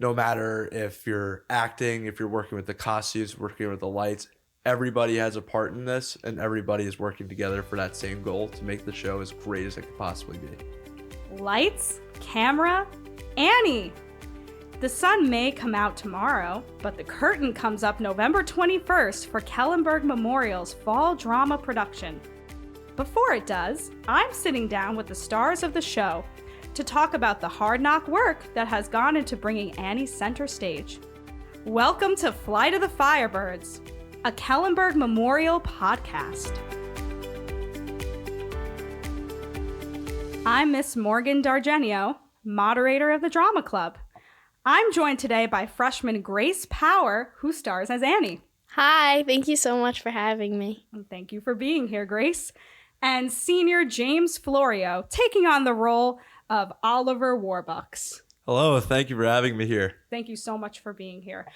no matter if you're acting, if you're working with the costumes, working with the lights, everybody has a part in this, and everybody is working together for that same goal to make the show as great as it could possibly be. Lights, camera, Annie! The sun may come out tomorrow, but the curtain comes up November 21st for Kellenberg Memorial's fall drama production. Before it does, I'm sitting down with the stars of the show to talk about the hard knock work that has gone into bringing Annie center stage. Welcome to Flight of the Firebirds, a Kellenberg Memorial podcast. I'm Miss Morgan Dargenio, moderator of the Drama Club. I'm joined today by freshman Grace Power, who stars as Annie. Hi, thank you so much for having me. And thank you for being here, Grace. And senior James Florio, taking on the role of Oliver Warbucks. Hello, thank you for having me here. Thank you so much for being here.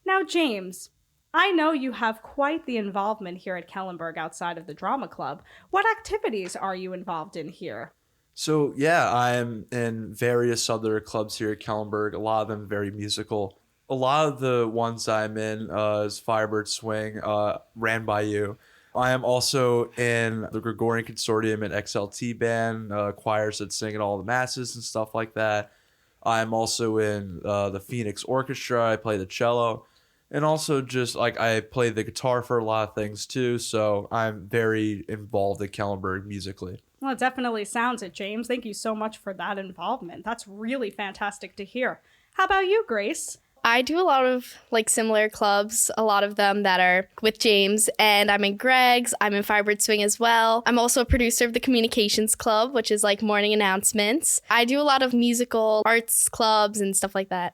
Now, James, I know you have quite the involvement here at Kellenberg outside of the Drama Club. What activities are you involved in here? So, yeah, I'm in various other clubs here at Kellenberg, a lot of them very musical. A lot of the ones I'm in is Firebird Swing, Ran By You. I am also in the Gregorian Consortium and XLT band, choirs that sing at all the masses and stuff like that. I'm also in the Phoenix Orchestra. I play the cello. And also just like I play the guitar for a lot of things too. So I'm very involved at Kellenberg musically. Well, it definitely sounds it, James. Thank you so much for that involvement. That's really fantastic to hear. How about you, Grace? I do a lot of similar clubs, a lot of them that are with James, and I'm in Greg's, I'm in Firebird Swing as well. I'm also a producer of the Communications Club, which is morning announcements. I do a lot of musical arts clubs and stuff like that.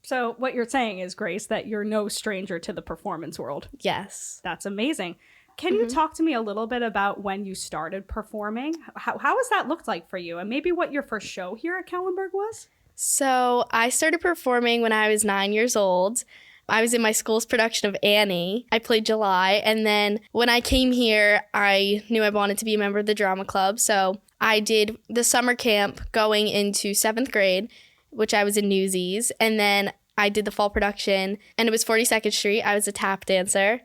So what you're saying is, Grace, that you're no stranger to the performance world. Yes. That's amazing. Can you talk to me a little bit about when you started performing? How has that looked like for you? And maybe what your first show here at Kellenberg was? So I started performing when I was 9 years old. I was in my school's production of Annie. I played July. And then when I came here, I knew I wanted to be a member of the drama club. So I did the summer camp going into 7th grade, which I was in Newsies. And then I did the fall production, and it was 42nd Street. I was a tap dancer.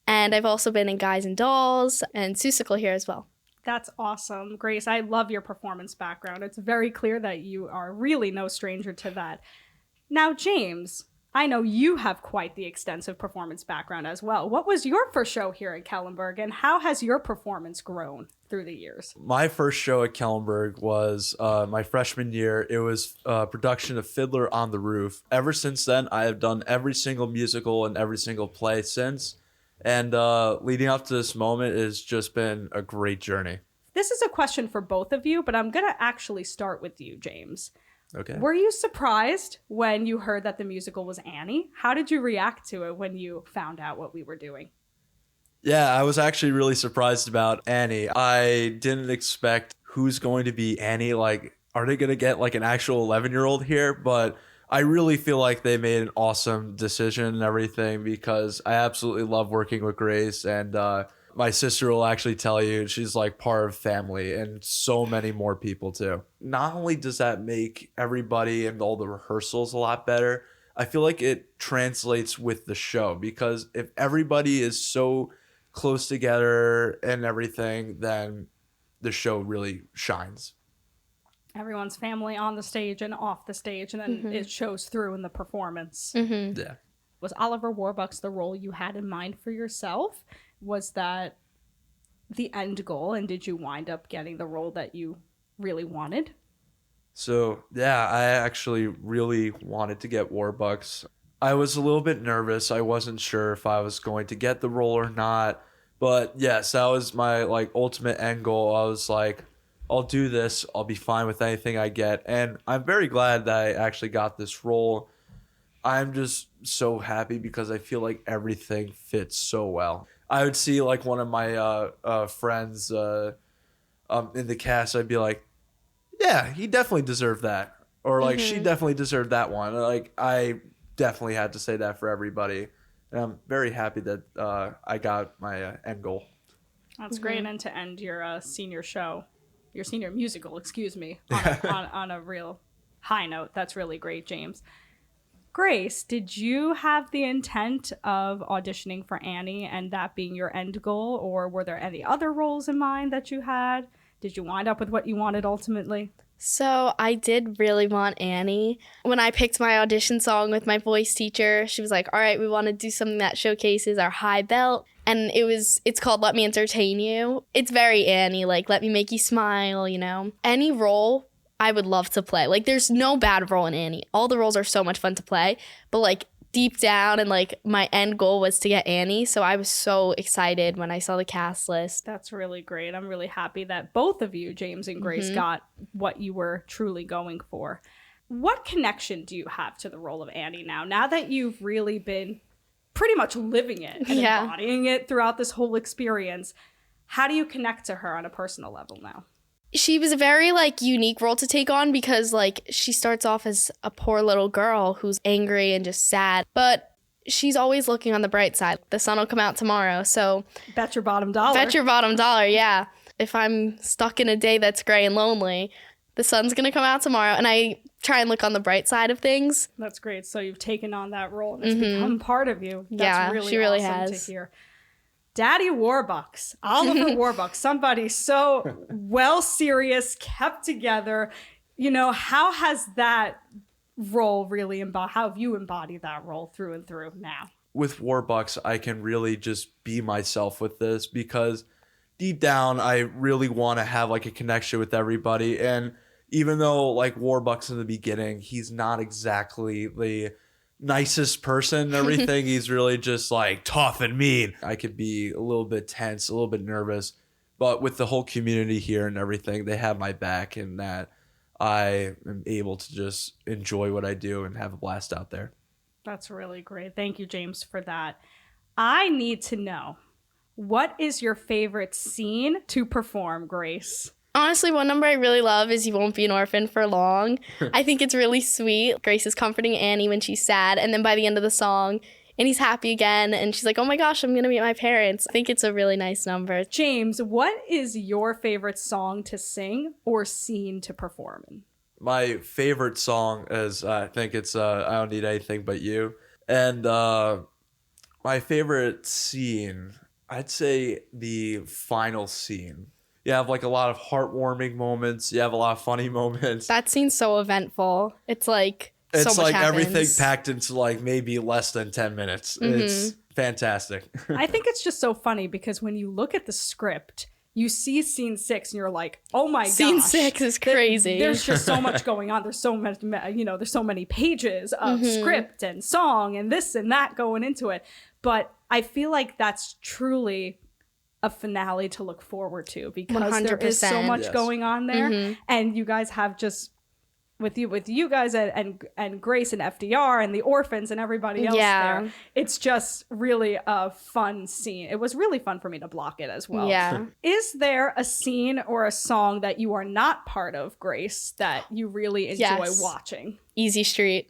And I've also been in Guys and Dolls and Seussical here as well. That's awesome, Grace. I love your performance background. It's very clear that you are really no stranger to that. Now, James, I know you have quite the extensive performance background as well. What was your first show here at Kellenberg, and how has your performance grown through the years? My first show at Kellenberg was my freshman year. It was a production of Fiddler on the Roof. Ever since then, I have done every single musical and every single play since. And leading up to this moment has just been a great journey. This is a question for both of you, but I'm going to actually start with you, James. Okay. Were you surprised when you heard that the musical was Annie? How did you react to it when you found out what we were doing? Yeah, I was actually really surprised about Annie. I didn't expect who's going to be Annie. Are they going to get an actual 11-year-old here? But I really feel like they made an awesome decision and everything because I absolutely love working with Grace, and my sister will actually tell you she's part of family, and so many more people too. Not only does that make everybody and all the rehearsals a lot better, I feel like it translates with the show because if everybody is so close together and everything, then the show really shines. Everyone's family on the stage and off the stage, and then it shows through in the performance. Yeah. Was Oliver Warbucks the role you had in mind for yourself? Was that the end goal, and did you wind up getting the role that you really wanted? So, yeah, I actually really wanted to get Warbucks. I was a little bit nervous. I wasn't sure if I was going to get the role or not. But yes, that was my ultimate end goal. I was like, I'll do this. I'll be fine with anything I get. And I'm very glad that I actually got this role. I'm just so happy because I feel like everything fits so well. I would see one of my friends in the cast. I'd be like, yeah, he definitely deserved that. Or she definitely deserved that one. I definitely had to say that for everybody. And I'm very happy that I got my end goal. That's great. And to end your senior show, your senior musical, on a real high note. That's really great, James. Grace, did you have the intent of auditioning for Annie and that being your end goal, or were there any other roles in mind that you had? Did you wind up with what you wanted ultimately? So I did really want Annie. When I picked my audition song with my voice teacher, she was like, all right, we want to do something that showcases our high belt. And it's called Let Me Entertain You. It's very Annie, like let me make you smile, you know. Any role I would love to play. Like there's no bad role in Annie. All the roles are so much fun to play. But like deep down and like my end goal was to get Annie. So I was so excited when I saw the cast list. That's really great. I'm really happy that both of you, James and Grace, got what you were truly going for. What connection do you have to the role of Annie now that you've really been pretty much living it and embodying it throughout this whole experience? How do you connect to her on a personal level now? She was a very like unique role to take on because like she starts off as a poor little girl who's angry and just sad, but she's always looking on the bright side. The sun will come out tomorrow, so bet your bottom dollar. Bet your bottom dollar, yeah. If I'm stuck in a day that's gray and lonely, the sun's gonna come out tomorrow, and I try and look on the bright side of things. That's great. So you've taken on that role and it's become part of you. That's really she really awesome has. to hear. Daddy Warbucks, Oliver Warbucks, somebody so well serious, kept together. You know, how has that role really how have you embodied that role through and through now? With Warbucks, I can really just be myself with this because deep down, I really want to have like a connection with everybody. And even though like Warbucks in the beginning, he's not exactly the nicest person and everything. He's really just like tough and mean. I could be a little bit tense, a little bit nervous, but with the whole community here and everything, they have my back, and that I am able to just enjoy what I do and have a blast out there. That's really great. Thank you, James, for that. I need to know, what is your favorite scene to perform, Grace? Honestly, one number I really love is You Won't Be an Orphan for Long. I think it's really sweet. Grace is comforting Annie when she's sad, and then by the end of the song, Annie's happy again, and she's like, oh my gosh, I'm going to meet my parents. I think it's a really nice number. James, what is your favorite song to sing or scene to perform in? My favorite song is, I think it's I Don't Need Anything But You. And my favorite scene, I'd say the final scene. You have like a lot of heartwarming moments. You have a lot of funny moments. That scene's so eventful. It's like so much like happens. Everything packed into like maybe less than 10 minutes. It's fantastic. I think it's just so funny because when you look at the script, you see scene 6 and you're like, oh my gosh. Scene 6 is crazy. There's just so much going on. There's so much, there's so many pages of script and song and this and that going into it. But I feel like that's truly a finale to look forward to because 100%. There is so much going on there. And you guys have just with you guys and Grace and FDR and the orphans and everybody else there. It's just really a fun scene. It was really fun for me to block it as well. Yeah. Is there a scene or a song that you are not part of, Grace, that you really enjoy watching? Easy Street.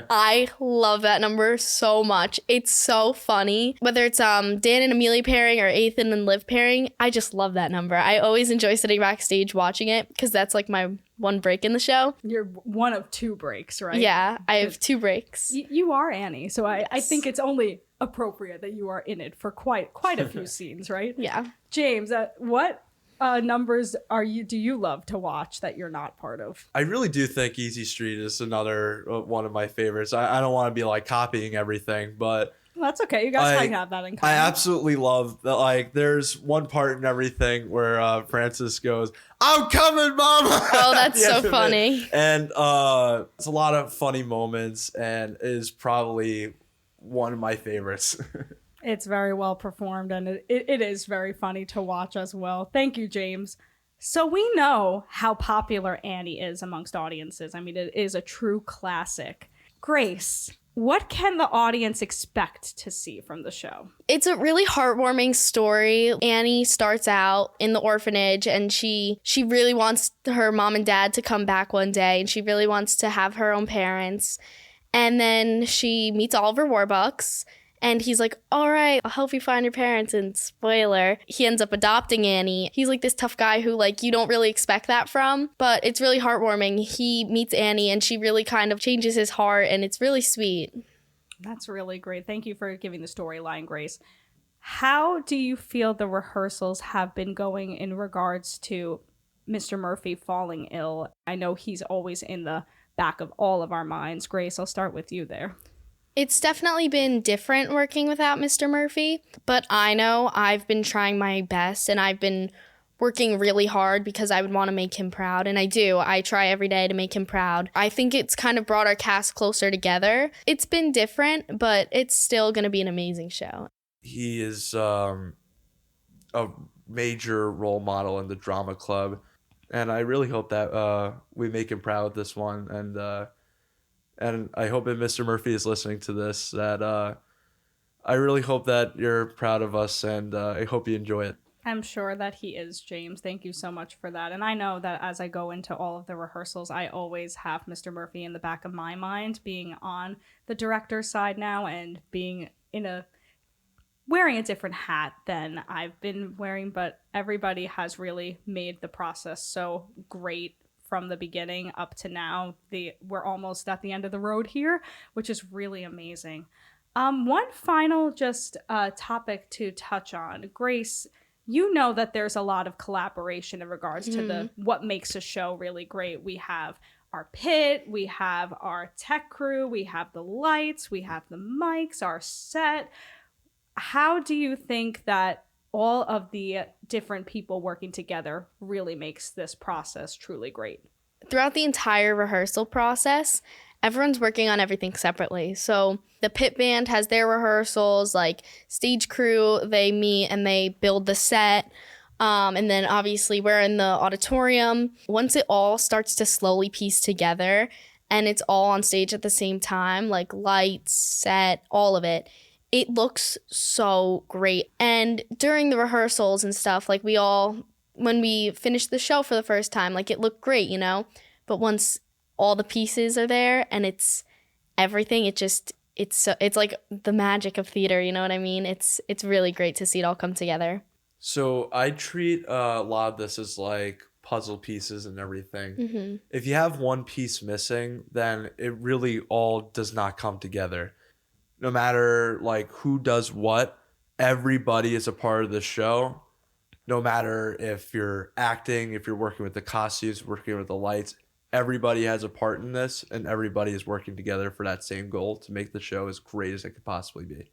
I love that number so much. It's so funny. Whether it's Dan and Amelia pairing or Ethan and Liv pairing, I just love that number. I always enjoy sitting backstage watching it because that's like my one break in the show. You're one of 2 breaks, right? Yeah, I have 2 breaks. You are Annie, so I think it's only appropriate that you are in it for quite a few scenes, right? Yeah. James, what numbers do you love to watch that you're not part of? I really do think Easy Street is another one of my favorites. I don't want to be like copying everything, but that's okay. You guys might have that in common. I absolutely love that. Like, there's one part in everything where Francis goes, "I'm coming, Mama." Oh, that's so funny. And it's a lot of funny moments, and is probably one of my favorites. It's very well performed, and it is very funny to watch as well. Thank you, James. So we know how popular Annie is amongst audiences. I mean, it is a true classic. Grace, what can the audience expect to see from the show? It's a really heartwarming story. Annie starts out in the orphanage, and she really wants her mom and dad to come back one day, and she really wants to have her own parents. And then she meets Oliver Warbucks, And he's like, all right, I'll help you find your parents. And spoiler, he ends up adopting Annie. He's like this tough guy who like you don't really expect that from, but it's really heartwarming. He meets Annie and she really kind of changes his heart, and it's really sweet. That's really great. Thank you for giving the storyline, Grace. How do you feel the rehearsals have been going in regards to Mr. Murphy falling ill? I know he's always in the back of all of our minds. Grace, I'll start with you there. It's definitely been different working without Mr. Murphy, but I know I've been trying my best and I've been working really hard because I would want to make him proud, and I do. I try every day to make him proud. I think it's kind of brought our cast closer together. It's been different, but it's still going to be an amazing show. He is a major role model in the drama club, and I really hope that we make him proud with this one. And I hope that Mr. Murphy is listening to this, that I really hope that you're proud of us, and I hope you enjoy it. I'm sure that he is, James. Thank you so much for that. And I know that as I go into all of the rehearsals, I always have Mr. Murphy in the back of my mind, being on the director's side now and being wearing a different hat than I've been wearing. But everybody has really made the process so great from the beginning up to now. We're almost at the end of the road here, which is really amazing. One final topic to touch on. Grace, you know that there's a lot of collaboration in regards to what makes a show really great. We have our pit, we have our tech crew, we have the lights, we have the mics, our set. How do you think that all of the different people working together really makes this process truly great? Throughout the entire rehearsal process, everyone's working on everything separately. So the pit band has their rehearsals, like stage crew, they meet and they build the set. And then obviously we're in the auditorium. Once it all starts to slowly piece together and it's all on stage at the same time, like lights, set, all of it, it looks so great. And during the rehearsals and stuff, like when we finished the show for the first time, like it looked great, you know? But once all the pieces are there and it's everything, it's like the magic of theater, you know what I mean? It's really great to see it all come together. So I treat a lot of this as like puzzle pieces and everything. Mm-hmm. If you have one piece missing, then it really all does not come together. No matter like who does what, everybody is a part of the show. No matter if you're acting, if you're working with the costumes, working with the lights, everybody has a part in this, and everybody is working together for that same goal to make the show as great as it could possibly be.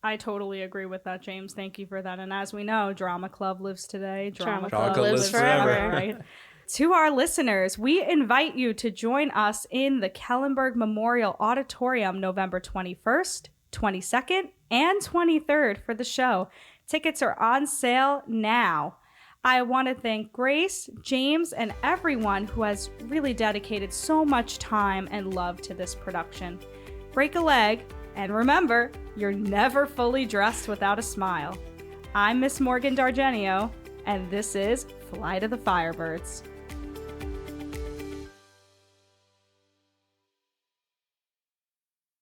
I totally agree with that, James. Thank you for that. And as we know, Drama Club lives today. Drama Club lives forever. Right? To our listeners, we invite you to join us in the Kellenberg Memorial Auditorium November 21st, 22nd, and 23rd for the show. Tickets are on sale now. I want to thank Grace, James, and everyone who has really dedicated so much time and love to this production. Break a leg, and remember, you're never fully dressed without a smile. I'm Miss Morgan Dargenio, and this is Flight of the Firebirds.